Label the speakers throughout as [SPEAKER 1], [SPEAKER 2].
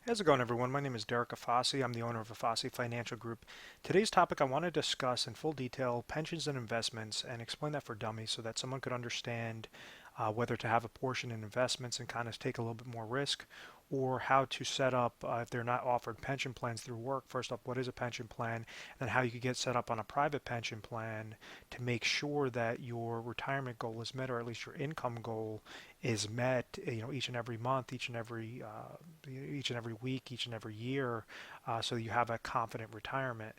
[SPEAKER 1] How's it going, everyone? My name is Derek Afasi. I'm the owner of Afasi Financial Group. Today's topic, I want to discuss in full detail pensions and investments and explain that for dummies so that someone could understand whether to have a portion in investments and kind of take a little bit more risk, or how to set up if they're not offered pension plans through work. First up, what is a pension plan, and then how you could get set up on a private pension plan to make sure that your retirement goal is met, or at least your income goal is met, each and every month, each and every week, each and every year, so that you have a confident retirement.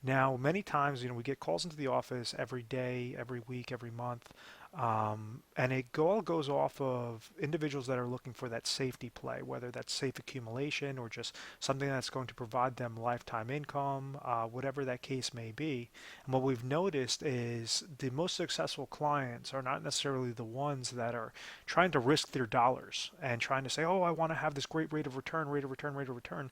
[SPEAKER 1] Now, many times, we get calls into the office every day, every week, every month, and it all goes off of individuals that are looking for that safety play, whether that's safe accumulation or just something that's going to provide them lifetime income, whatever that case may be. And what we've noticed is the most successful clients are not necessarily the ones that are trying to risk their dollars and trying to say, oh, I want to have this great rate of return, rate of return, rate of return.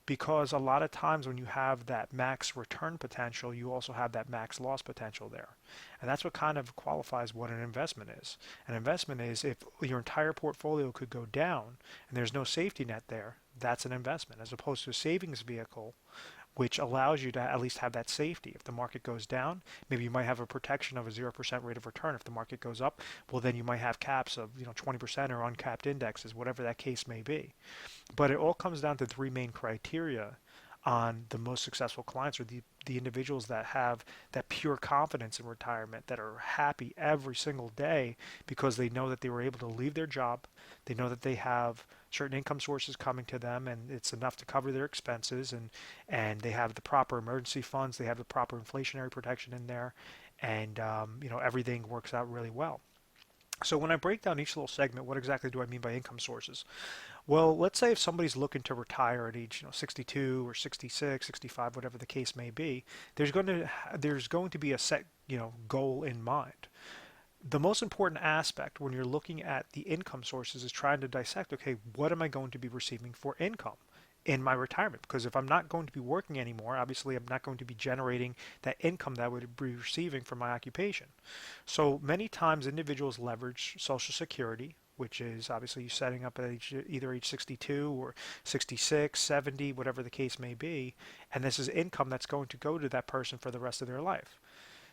[SPEAKER 1] Because a lot of times when you have that max return potential, you also have that max loss potential there. And that's what kind of qualifies what an investment is. An investment is if your entire portfolio could go down and there's no safety net there, that's an investment, as opposed to a savings vehicle, which allows you to at least have that safety. If the market goes down, maybe you might have a protection of a 0% rate of return. If the market goes up, well, then you might have caps of 20% or uncapped indexes, whatever that case may be. But it all comes down to three main criteria on the most successful clients, or the individuals that have that pure confidence in retirement, that are happy every single day because they know that they were able to leave their job, they know that they have certain income sources coming to them and it's enough to cover their expenses, and they have the proper emergency funds, they have the proper inflationary protection in there, and everything works out really well. So when I break down each little segment, what exactly do I mean by income sources? Well, let's say if somebody's looking to retire at age 62 or 66, 65, whatever the case may be, there's going to be a set goal in mind. The most important aspect when you're looking at the income sources is trying to dissect, okay, what am I going to be receiving for income in my retirement? Because if I'm not going to be working anymore, obviously I'm not going to be generating that income that I would be receiving from my occupation. So many times individuals leverage Social Security, which is obviously you setting up at either age 62 or 66, 70, whatever the case may be, and this is income that's going to go to that person for the rest of their life.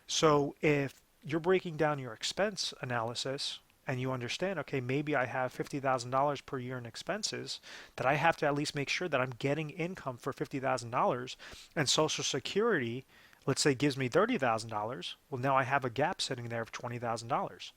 [SPEAKER 1] So if you're breaking down your expense analysis and you understand, okay, maybe I have $50,000 per year in expenses, that I have to at least make sure that I'm getting income for $50,000, and Social Security, let's say, gives me $30,000, well, now I have a gap sitting there of $20,000.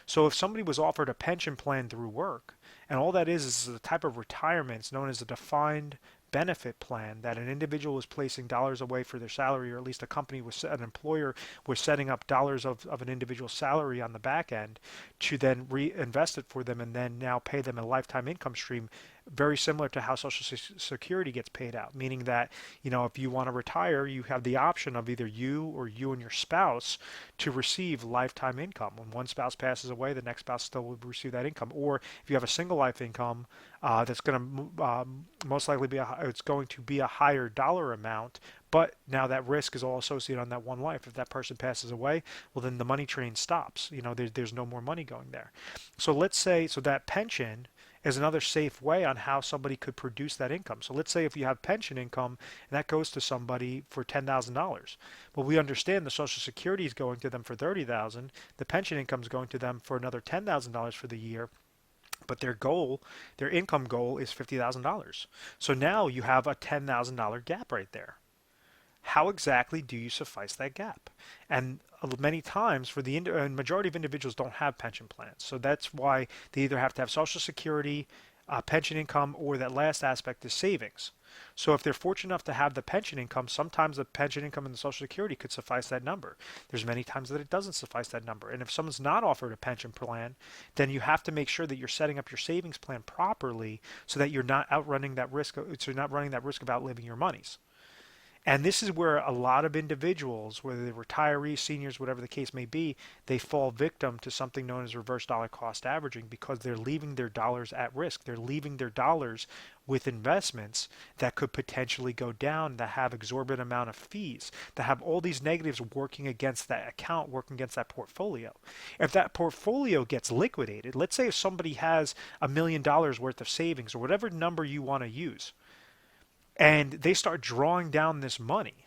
[SPEAKER 1] So if somebody was offered a pension plan through work, and all that is a type of retirement, it's known as a defined benefit plan, that an individual is placing dollars away for their salary, or at least a company was an employer was setting up dollars of an individual's salary on the back end to then reinvest it for them and then now pay them a lifetime income stream, very similar to how Social Security gets paid out, meaning that if you want to retire, you have the option of either you or you and your spouse to receive lifetime income. When one spouse passes away, the next spouse still will receive that income. Or if you have a single life income, that's going to most likely it's going to be a higher dollar amount, but now that risk is all associated on that one life. If that person passes away, well, then the money train stops. There's no more money going there. So let's say, so that pension is another safe way on how somebody could produce that income. So let's say if you have pension income and that goes to somebody for $10,000. Well, we understand the Social Security is going to them for $30,000. The pension income is going to them for another $10,000 for the year, but their income goal is $50,000. So now you have a $10,000 gap right there. How exactly do you suffice that gap? And many times, for the majority of individuals don't have pension plans, so that's why they either have to have Social Security, pension income, or that last aspect is savings. So if they're fortunate enough to have the pension income, sometimes the pension income and the Social Security could suffice that number. There's many times that it doesn't suffice that number. And if someone's not offered a pension plan, then you have to make sure that you're setting up your savings plan properly so that you're not outrunning that risk, so you're not running that risk of outliving your monies. And this is where a lot of individuals, whether they're retirees, seniors, whatever the case may be, they fall victim to something known as reverse dollar cost averaging because they're leaving their dollars at risk. They're leaving their dollars with investments that could potentially go down, that have exorbitant amount of fees, that have all these negatives working against that account, working against that portfolio. If that portfolio gets liquidated, let's say if somebody has $1 million worth of savings or whatever number you want to use, and they start drawing down this money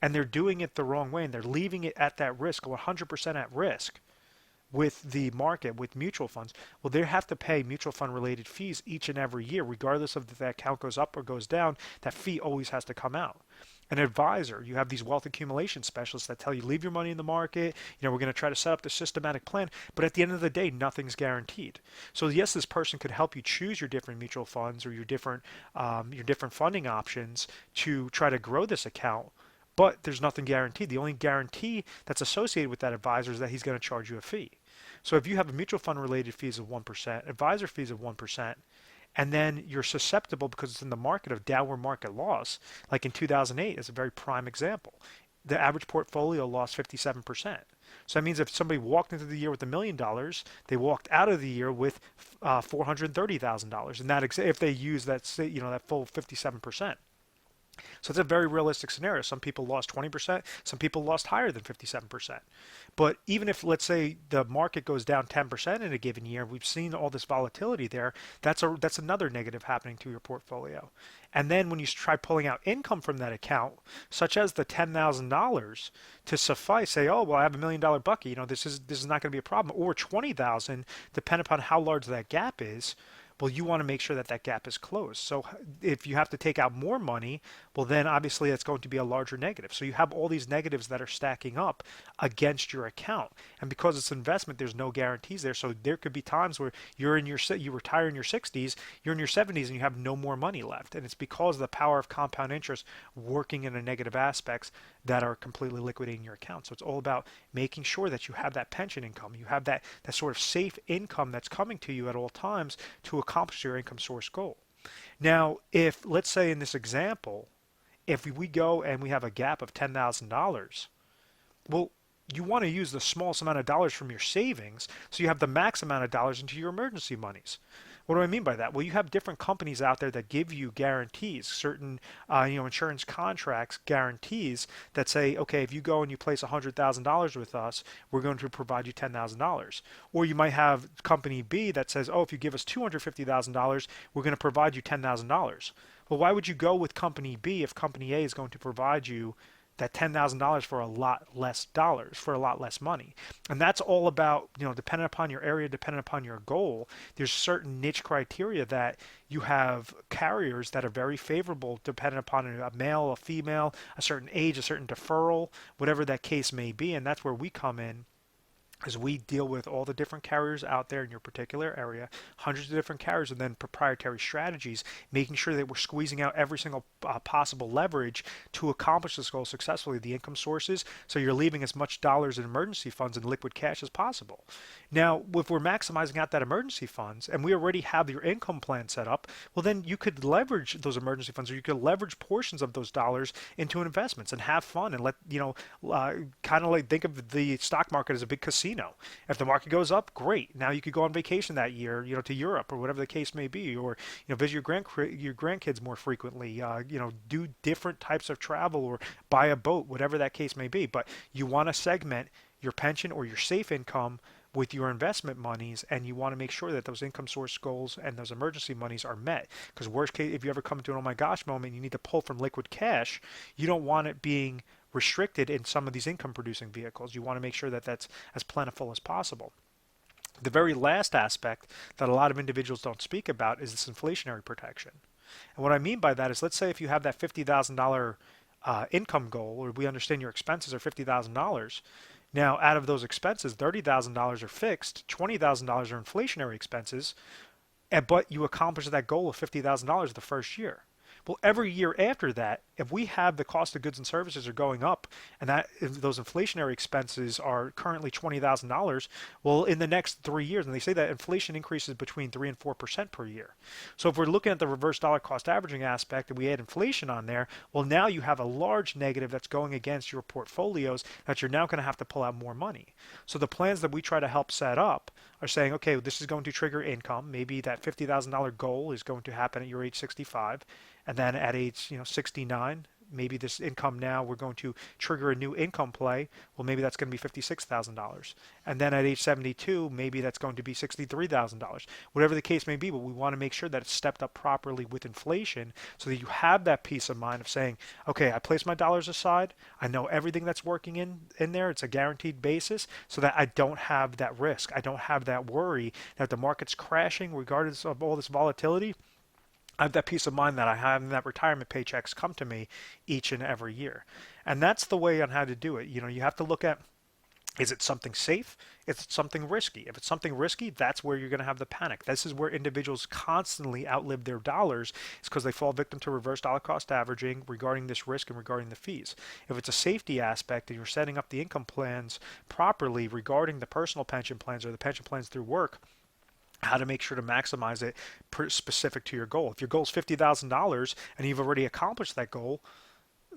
[SPEAKER 1] and they're doing it the wrong way and they're leaving it at that risk, 100% at risk with the market, with mutual funds, well, they have to pay mutual fund related fees each and every year, regardless of if that account goes up or goes down. That fee always has to come out. An advisor, you have these wealth accumulation specialists that tell you leave your money in the market, we're going to try to set up the systematic plan, but at the end of the day, nothing's guaranteed. So yes, this person could help you choose your different mutual funds or your different funding options to try to grow this account, but there's nothing guaranteed. The only guarantee that's associated with that advisor is that he's going to charge you a fee. So if you have a mutual fund related fees of 1%, advisor fees of 1%, and then you're susceptible because it's in the market of downward market loss, like in 2008 is a very prime example. The average portfolio lost 57%. So that means if somebody walked into the year with $1 million, they walked out of the year with $430,000, and that if they use that full 57%. So it's a very realistic scenario. Some people lost 20%, some people lost higher than 57%. But even if, let's say, the market goes down 10% in a given year, we've seen all this volatility there, that's another negative happening to your portfolio. And then when you try pulling out income from that account, such as the $10,000 to suffice, say, oh, well, I have $1 million bucket, this is not going to be a problem, or 20,000, depending upon how large that gap is. Well, you want to make sure that that gap is closed. So if you have to take out more money, well, then obviously that's going to be a larger negative. So you have all these negatives that are stacking up against your account. And because it's investment, there's no guarantees there. So there could be times where you retire in your 60s, you're in your 70s, and you have no more money left. And it's because of the power of compound interest working in the negative aspects that are completely liquidating your account. So it's all about making sure that you have that pension income, you have that sort of safe income that's coming to you at all times to accomplish your income source goal. Now, if, let's say in this example, if we go and we have a gap of $10,000, well, you want to use the smallest amount of dollars from your savings so you have the max amount of dollars into your emergency monies. What do I mean by that? Well, you have different companies out there that give you guarantees, certain insurance contracts guarantees that say, okay, if you go and you place $100,000 with us, we're going to provide you $10,000. Or you might have company B that says, oh, if you give us $250,000, we're going to provide you $10,000. Well, why would you go with company B if company A is going to provide you that $10,000 for a lot less dollars, for a lot less money? And that's all about, depending upon your area, depending upon your goal, there's certain niche criteria that you have carriers that are very favorable depending upon a male, a female, a certain age, a certain deferral, whatever that case may be. And that's where we come in, as we deal with all the different carriers out there in your particular area, hundreds of different carriers, and then proprietary strategies, making sure that we're squeezing out every single possible leverage to accomplish this goal successfully, the income sources, so you're leaving as much dollars in emergency funds and liquid cash as possible. Now, if we're maximizing out that emergency funds and we already have your income plan set up, well, then you could leverage those emergency funds, or you could leverage portions of those dollars into investments and have fun and let, kind of like think of the stock market as a big casino. If the market goes up, great. Now you could go on vacation that year, to Europe or whatever the case may be, or visit your grandkids more frequently. Do different types of travel or buy a boat, whatever that case may be. But you want to segment your pension or your safe income with your investment monies, and you want to make sure that those income source goals and those emergency monies are met. Because worst case, if you ever come to an oh my gosh moment, you need to pull from liquid cash, you don't want it being restricted in some of these income producing vehicles. You want to make sure that that's as plentiful as possible. The very last aspect that a lot of individuals don't speak about is this inflationary protection. And what I mean by that is, let's say if you have that $50,000 income goal, or we understand your expenses are $50,000. Now, out of those expenses, $30,000 are fixed, $20,000 are inflationary expenses, but you accomplish that goal of $50,000 the first year. Well, every year after that, if we have the cost of goods and services are going up, and that if those inflationary expenses are currently $20,000, well, in the next 3 years, and they say that inflation increases between 3 and 4% per year. So if we're looking at the reverse dollar cost averaging aspect and we add inflation on there, well, now you have a large negative that's going against your portfolios that you're now going to have to pull out more money. So the plans that we try to help set up are saying, okay, this is going to trigger income. Maybe that $50,000 goal is going to happen at your age 65, and then at age 69, maybe this income now we're going to trigger a new income play. Well, maybe that's going to be $56,000, and then at age 72, maybe that's going to be $63,000. Whatever the case may be, but we want to make sure that it's stepped up properly with inflation, so that you have that peace of mind of saying, okay, I place my dollars aside. I know everything that's working in there. It's a guaranteed basis, so that I don't have that risk. I don't have that worry that the market's crashing, regardless of all this volatility. I have that peace of mind that I have that retirement paychecks come to me each and every year. And that's the way on how to do it. You have to look at, is it something safe? Is it something risky? If it's something risky, that's where you're going to have the panic. This is where individuals constantly outlive their dollars. It's because they fall victim to reverse dollar cost averaging regarding this risk and regarding the fees. If it's a safety aspect and you're setting up the income plans properly regarding the personal pension plans or the pension plans through work, how to make sure to maximize it specific to your goal. If your goal is $50,000 and you've already accomplished that goal,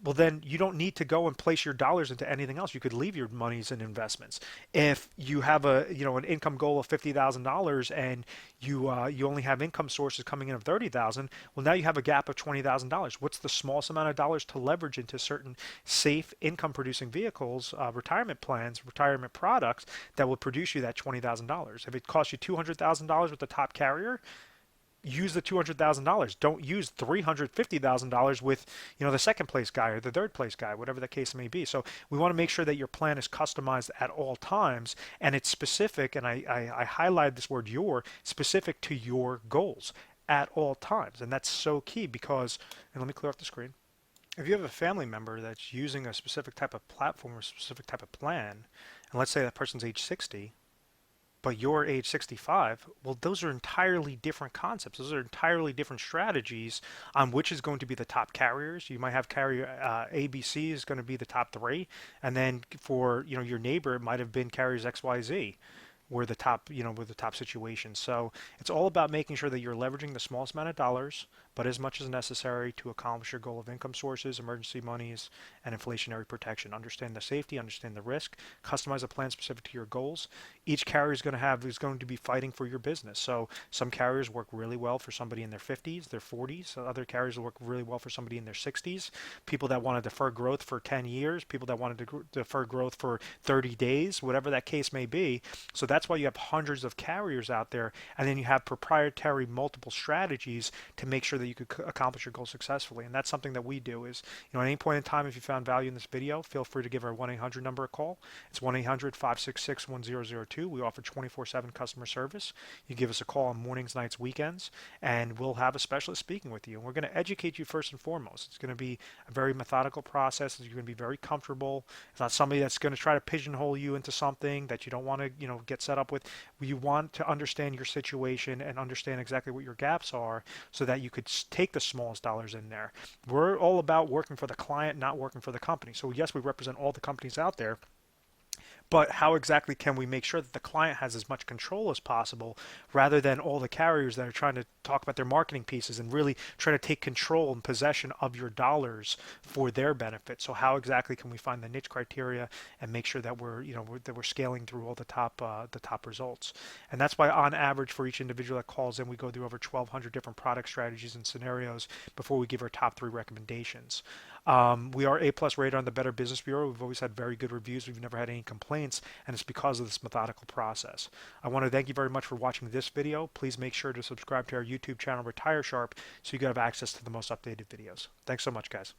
[SPEAKER 1] well, then you don't need to go and place your dollars into anything else. You could leave your monies in investments. If you have an income goal of $50,000 and you only have income sources coming in of $30,000, well, now you have a gap of $20,000. What's the smallest amount of dollars to leverage into certain safe income producing vehicles, retirement plans, retirement products that will produce you that $20,000? If it costs you $200,000 with the top carrier, use the $200,000. Don't use $350,000 with the second place guy or the third place guy, whatever the case may be. So we want to make sure that your plan is customized at all times and it's specific. And I highlight this word "your" specific to your goals at all times, and that's so key because. And let me clear off the screen. If you have a family member that's using a specific type of platform or specific type of plan, and let's say that person's age 60. But you're age 65, well, those are entirely different concepts. Those are entirely different strategies on which is going to be the top carriers. You might have carrier ABC is going to be the top three, and then for your neighbor, it might have been carriers XYZ were the top were the top situations. So it's all about making sure that you're leveraging the smallest amount of dollars, but as much as necessary to accomplish your goal of income sources, emergency monies, and inflationary protection. Understand the safety, understand the risk, customize a plan specific to your goals. Each carrier is going to be fighting for your business. So some carriers work really well for somebody in their 50s, their 40s. So other carriers will work really well for somebody in their 60s. People that want to defer growth for 10 years, people that want to defer growth for 30 days, whatever that case may be. So that's why you have hundreds of carriers out there, and then you have proprietary multiple strategies to make sure that you could accomplish your goal successfully. And that's something that we do is, at any point in time, if you found value in this video, feel free to give our 1-800 number a call. It's 1-800-566-1002. We offer 24/7 customer service. You give us a call on mornings, nights, weekends, and we'll have a specialist speaking with you. And we're going to educate you first and foremost. It's going to be a very methodical process. You're going to be very comfortable. It's not somebody that's going to try to pigeonhole you into something that you don't want to, get set up with. You want to understand your situation and understand exactly what your gaps are so that you could take the smallest dollars in there. We're all about working for the client, not working for the company. So yes, we represent all the companies out there, but how exactly can we make sure that the client has as much control as possible rather than all the carriers that are trying to talk about their marketing pieces and really try to take control and possession of your dollars for their benefit? So how exactly can we find the niche criteria and make sure that we're scaling through all the top results? And that's why on average for each individual that calls in, we go through over 1,200 different product strategies and scenarios before we give our top 3 recommendations. We are A+ rated on the Better Business Bureau. We've always had very good reviews. We've never had any complaints, and it's because of this methodical process. I want to thank you very much for watching this video. Please make sure to subscribe to our YouTube channel, Retire Sharp, so you can have access to the most updated videos. Thanks so much, guys.